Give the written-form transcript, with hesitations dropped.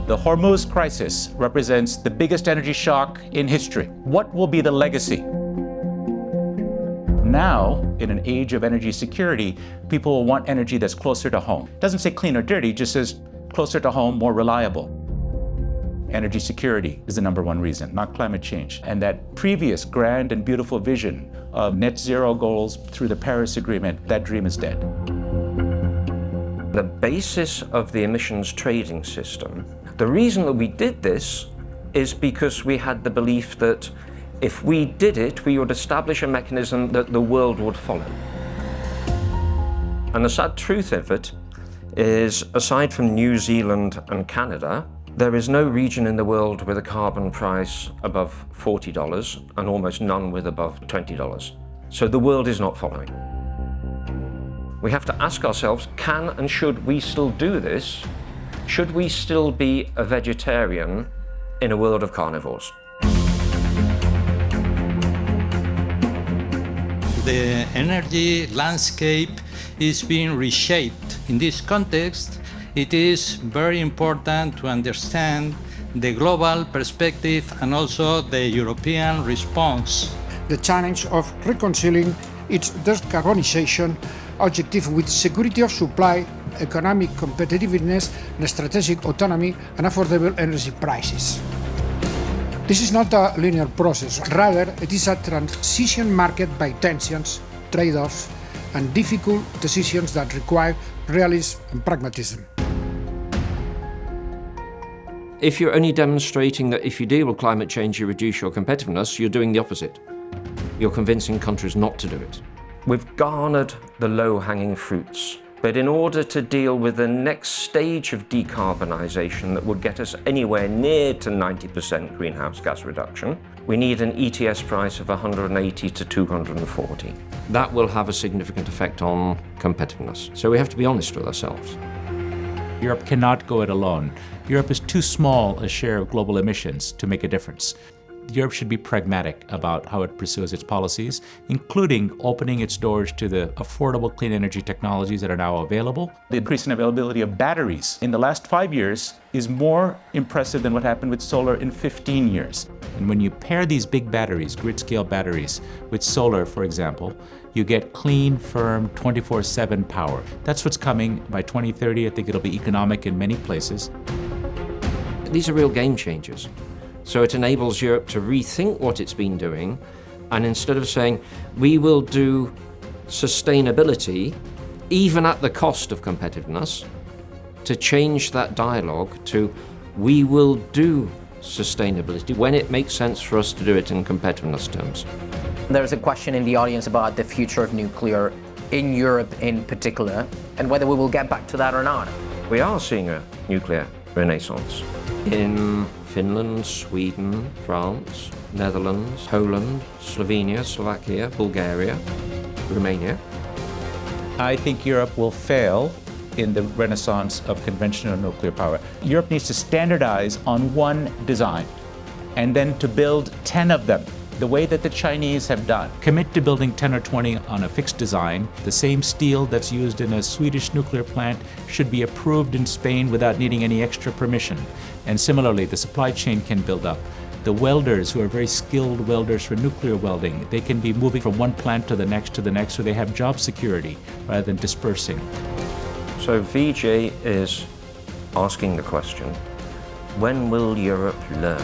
The Hormuz crisis represents the biggest energy shock in history. What will be the legacy? Now, in an age of energy security, people will want energy that's closer to home. It doesn't say clean or dirty, just says closer to home, more reliable. Energy security is the #1 reason, not climate change. And that previous grand and beautiful vision of net zero goals through the Paris Agreement, that dream is dead. The basis of the emissions trading system, the reason that we did this is because we had the belief that if we did it, we would establish a mechanism that the world would follow. And the sad truth of it is, aside from New Zealand and Canada, there is no region in the world with a carbon price above $40 and almost none with above $20. So the world is not following. We have to ask ourselves, can and should we still do this? Should we still be a vegetarian in a world of carnivores? The energy landscape is being reshaped. In this context, it is very important to understand the global perspective and also the European response. The challenge of reconciling its decarbonization objective with security of supply, economic competitiveness, and strategic autonomy and affordable energy prices. This is not a linear process. Rather, it is a transition marked by tensions, trade-offs, and difficult decisions that require realism and pragmatism. If you're only demonstrating that if you deal with climate change, you reduce your competitiveness, you're doing the opposite. You're convincing countries not to do it. We've garnered the low-hanging fruits, but in order to deal with the next stage of decarbonisation that would get us anywhere near to 90% greenhouse gas reduction, we need an ETS price of 180 to 240. That will have a significant effect on competitiveness. So we have to be honest with ourselves. Europe cannot go it alone. Europe is too small a share of global emissions to make a difference. Europe should be pragmatic about how it pursues its policies, including opening its doors to the affordable clean energy technologies that are now available. The increase in availability of batteries in the last 5 years is more impressive than what happened with solar in 15 years. And when you pair these big batteries, grid-scale batteries, with solar, for example, you get clean, firm, 24/7 power. That's what's coming by 2030. I think it'll be economic in many places. These are real game changers. So it enables Europe to rethink what it's been doing, and instead of saying, we will do sustainability, even at the cost of competitiveness, to change that dialogue to, we will do sustainability when it makes sense for us to do it in competitiveness terms. There's a question in the audience about the future of nuclear in Europe in particular, and whether we will get back to that or not. We are seeing a nuclear renaissance in Finland, Sweden, France, Netherlands, Poland, Slovenia, Slovakia, Bulgaria, Romania. I think Europe will fail in the renaissance of conventional nuclear power. Europe needs to standardize on one design and then to build 10 of them, the way that the Chinese have done. Commit to building 10 or 20 on a fixed design. The same steel that's used in a Swedish nuclear plant should be approved in Spain without needing any extra permission. And similarly, the supply chain can build up. The welders, who are very skilled welders for nuclear welding, they can be moving from one plant to the next, so they have job security rather than dispersing. So Vijay is asking the question, when will Europe learn?